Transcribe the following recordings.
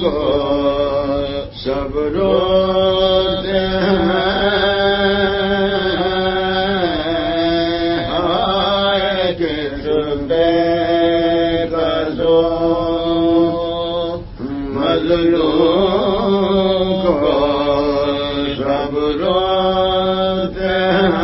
کو سب روتے ہیں، ہائے کس بے قصو مظلوم کو سب روتے ہیں،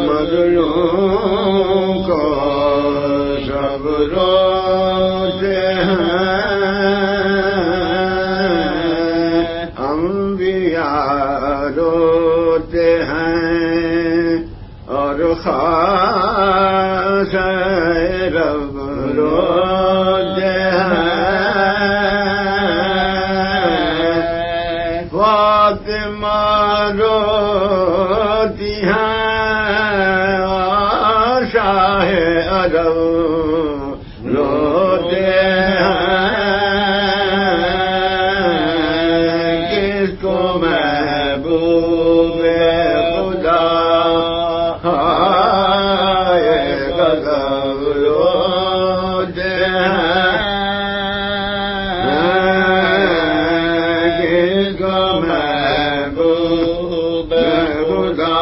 مظلوم کو سب روتے ہیں، انبیاء روتے ہیں اور خاص رب روتے ہیں، فاطمہ روتی ہیں، شاہ عرب روتے ہیں، کس کو محبوب خدا ہائے غضب روتے ہیں، کس کو محبوب خدا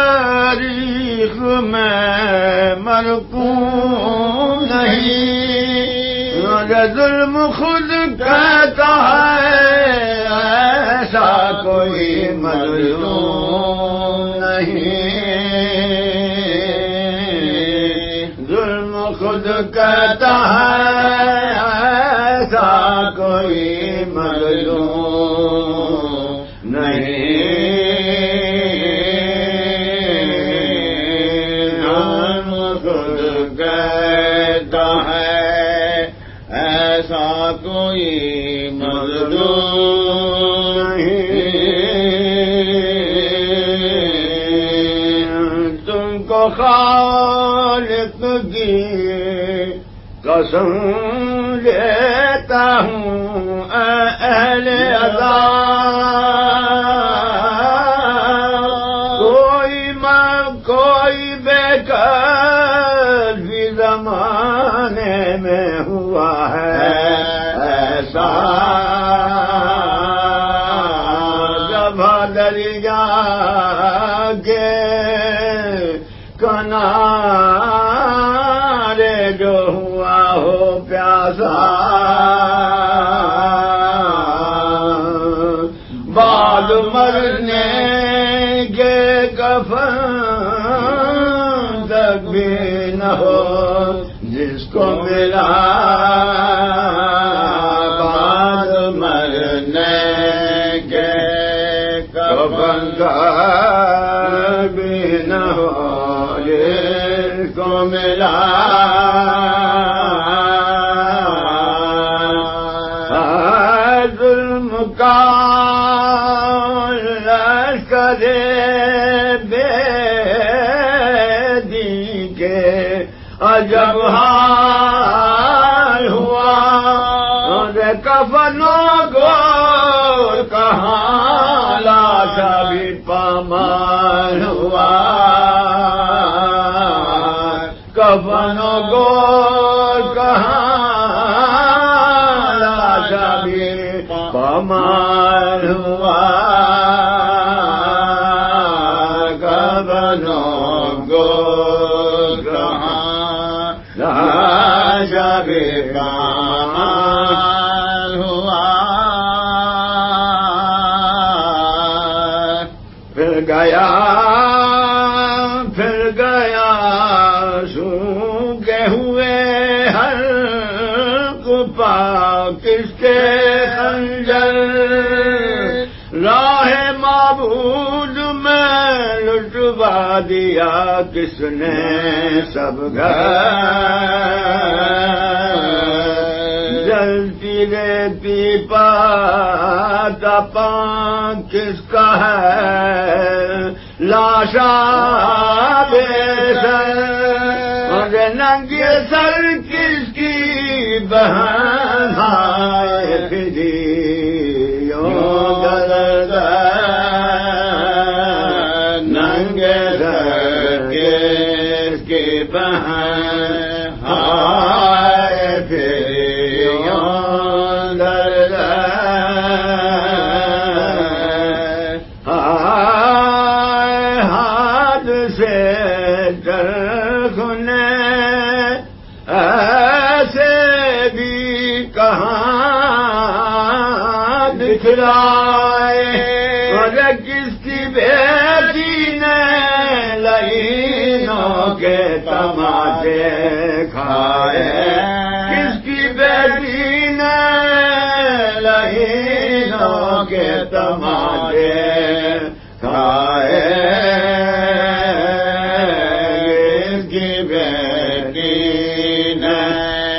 تاریخ میں مرقوم نہیں، ظلم خود کہتا ہے ایسا کوئی مظلوم نہیں، ظلم خود کہتا ہے ایسا کوئی مظلوم نہیں، کہتا ہے ایسا کوئی مظلوم نہیں، تم کو خالق کی قسم لیتا ہوں اے اہل ادا، کوئی بے قدر بھی زمانے میں ہوا ہے ایسا، جب دریا کے کنارے جو ہوا ہو پیاسا، بعد مرنے کے کفن تک بھی نہ ہو جس کو ملا، بعد مرنے کے کفن تک بھی نہ ہو جس کو ملا، ظلم کا لشکر بے دین کے عجب حال ہوا، کفنوں گور کہاں لاشا بھی پامال ہوا، کفنوں گور کہاں لاشا بھی پامال ہوا، کفنوں گور کہاں لاشا بھی پامال ہوا، پھر گیا سوکھے ہوئے ہر کپا کس کے خنجر، راہ معبود میں لٹوا دیا کس نے سب گھر، چلتی رہتی پا کس کا ہے لاشا بے سر اور ننگے سر کس کی بہن آئے پھری ننگے سر کس کی بہن آئے پھری ہاتھ سے چرخ نے ایسے بھی کہاں دکھلائے اور کس کی بیٹی نے لعینوں کے تماشے کھائے کس کی بیٹی نے لعینوں کے تماشے کھائے کس کی بیٹی نے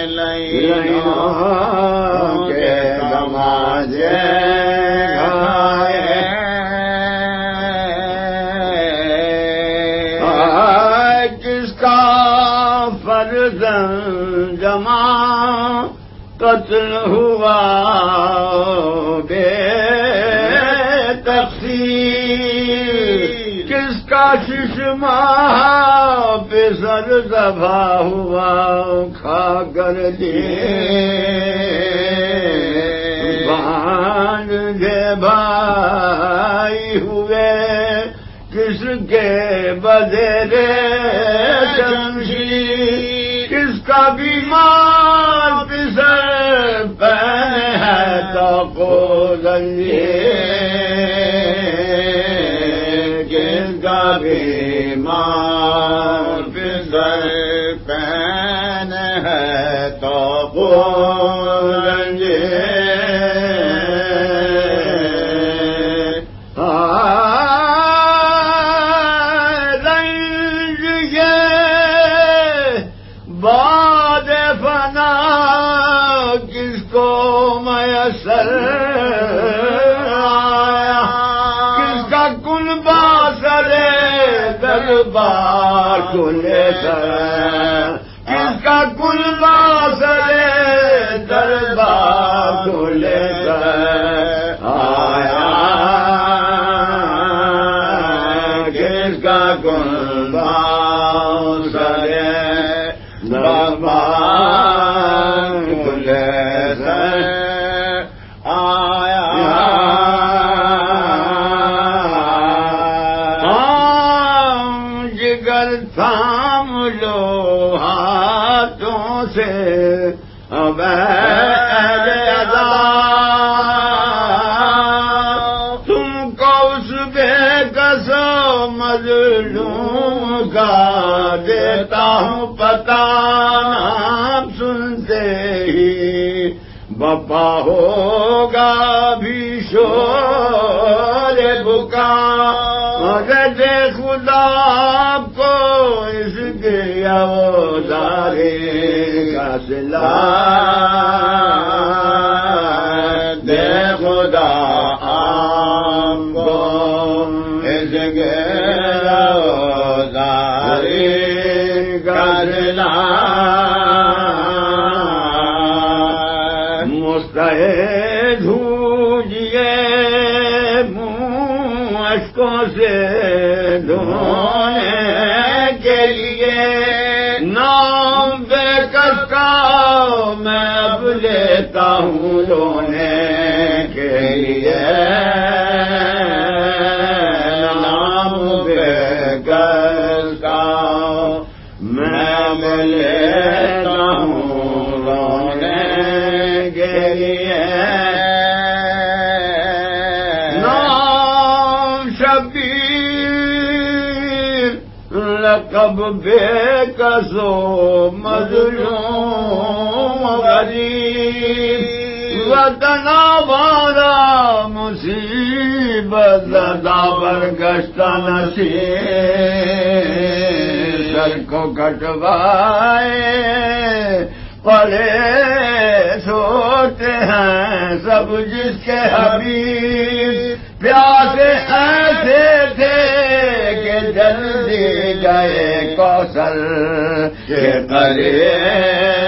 لعینوں کے تماشے جمع قتل ہوا بے تقصیر کس کا ششمہ پہ سر ذبح ہوا کھا کر بھانجے بھائی ہوئے کس کے بدلے شمشیر کس کا بیمار پسر پہنے ہے تو کوزلیے کس کا بیمار پسر پہنے ہے تو کوزلیے بعد فنا کس کو میسر آیا کس کا کن باسر دربار کھلے سر کس کا کن باسر دربار کھلے سر آیا کس کا کن باسر دربار کھلے سر آیا جگر تھام لو ہاتھوں سے اب تم کو اس بے کس مظلوم کا دیتا ہوں پتہ نام سنتے ہی بپا ہوگا بھی شور بکا مگر خدا آپ کو اس کے اوزارے کا صلہ دے خدا آپ کو اس کے اوزارے کا صلہ مستعد دھوجیے منہ اشکوں سے دھونے کے لیے نام بے کس کا میں اب لیتا ہوں رونے کے لیے نام بے کس کا میں اب لیتا ہوں رونے کے لیے نام شبیر لقب بے کسو مظلوم غریب وطن آوارا مصیبت زدہ برگشتہ نصیب سر کو کٹوائے پڑے سو ہیں سب جس کے حبیب پیاسے ایسے تھے کہ جلدی گئے کوثر کے قریب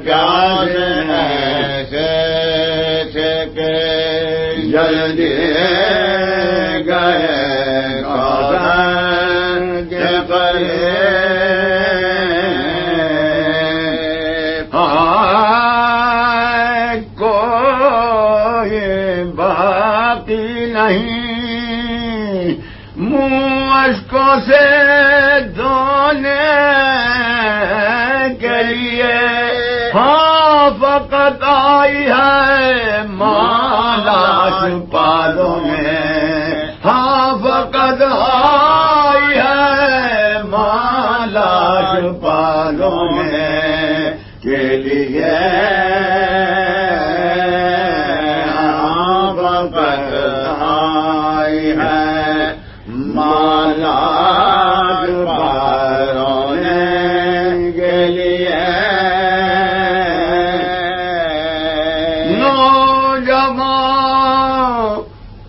پیاسے ایسے تھے کہ جلدی گئے کوثر کے قریب کوئی باقی نہیں منہ اشکوں سے دھونے کے لیے ہاں فقط آئی ہے مالاش پالوں میں ہاں فقط آئی ہے مالاش پالوں میں کے لیے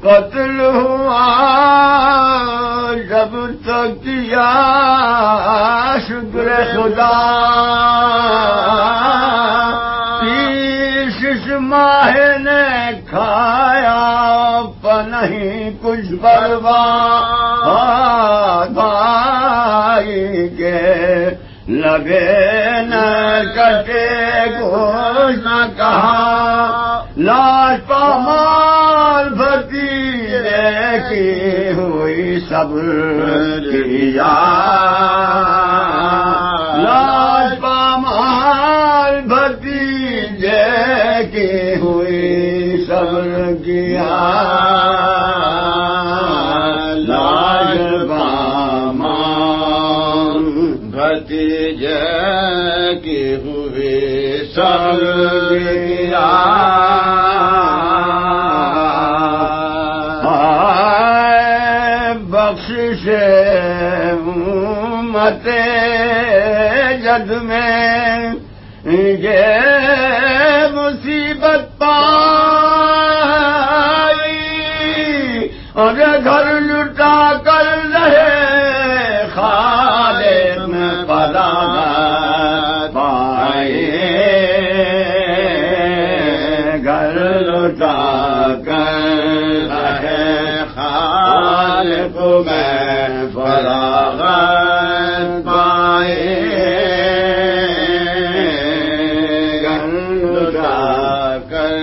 قتل ہوا جب تک کیا شکر خدا 30 ماہ نے کھایا نہیں کچھ برباد بھائی کے لگے نہ کٹے گوشت نہ کہا لاش پامال بھتیجے کی ہوئی صبر کیا لاش پامال بھتیجے کی ہوئی صبر کیا لاش پامال بھتیجے کی ہوئی صبر کیا بخشش امت جد میں یہ مصیبت پائی اور گھر لٹا کر رہے خالد میں پلا پائے گھر لٹا کر رہے خالق میں فراغت پائے گھر لٹا کر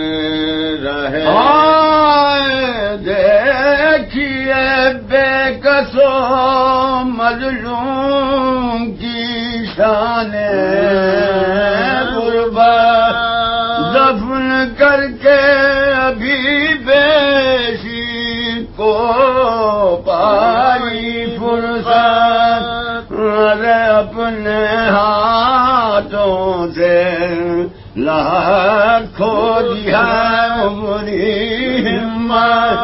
رہے دیکھیے بے کسو مظلوم کی شان غربت دفن کر کے ابھی بیشی کو پائی فرصت ارے اپنے ہاتھوں سے لاکھ کھو دیا عمری ہمت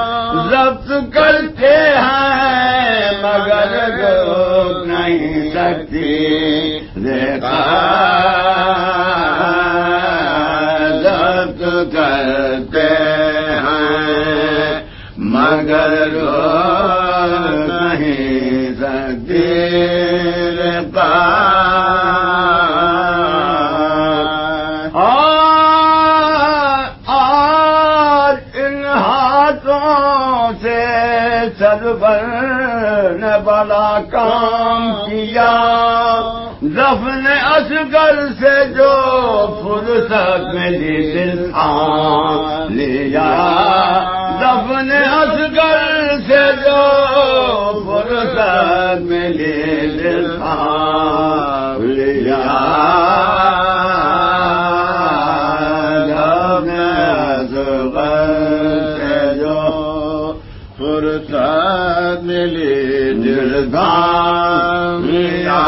ضبط کرتے ہیں مگر روک نہیں سکتی دیکھا ضبط کرتے ہیں مگر روک نہیں سکتی سرور نے بڑا کام کیا دفن اصغر سے جو فرصت ملی دل تھام لیا دفن اصغر سے جو فرصت ملی دل تھام لیا دفن اصغر سے جو فرصت ملی دل تھام لیا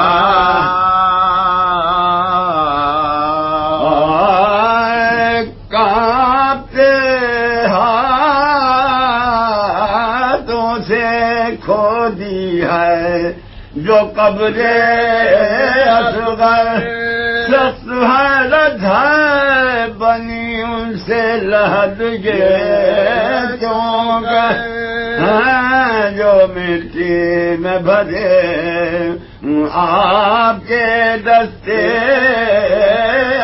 کانپتے ہاتھوں سے کھو دی ہے جو قبر اصغر سخت حیرت ہے سے لحد گئے کیوں گئے جو مٹی میں بھرے آپ کے دستے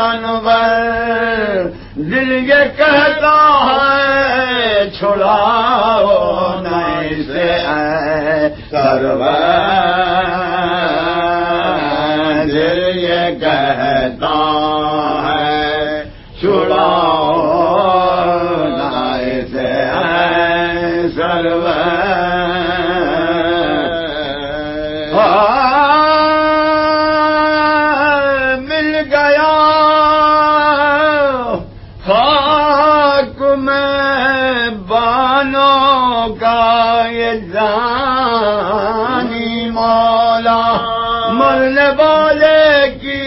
انور دل یہ کہتا ہے چھڑاؤ نہیں سے اے سرور دل یہ کہتا ہے چھڑاؤ نہیں سے اے سرور مل گیا خاک میں بانوں کا یہ جانی مولا مرنے والے کی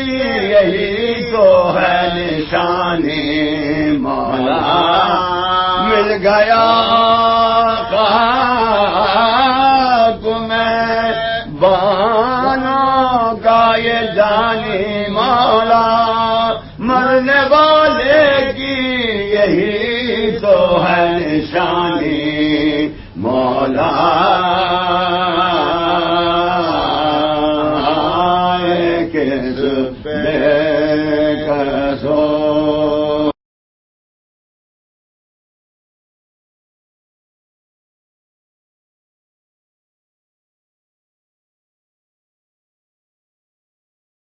یہی تو ہے نشانی مولا مل گیا خاک میں بانوں کا یہ جانی مولا مرنے والے کی یہی تو ہے نشانی مولا کس بے کسو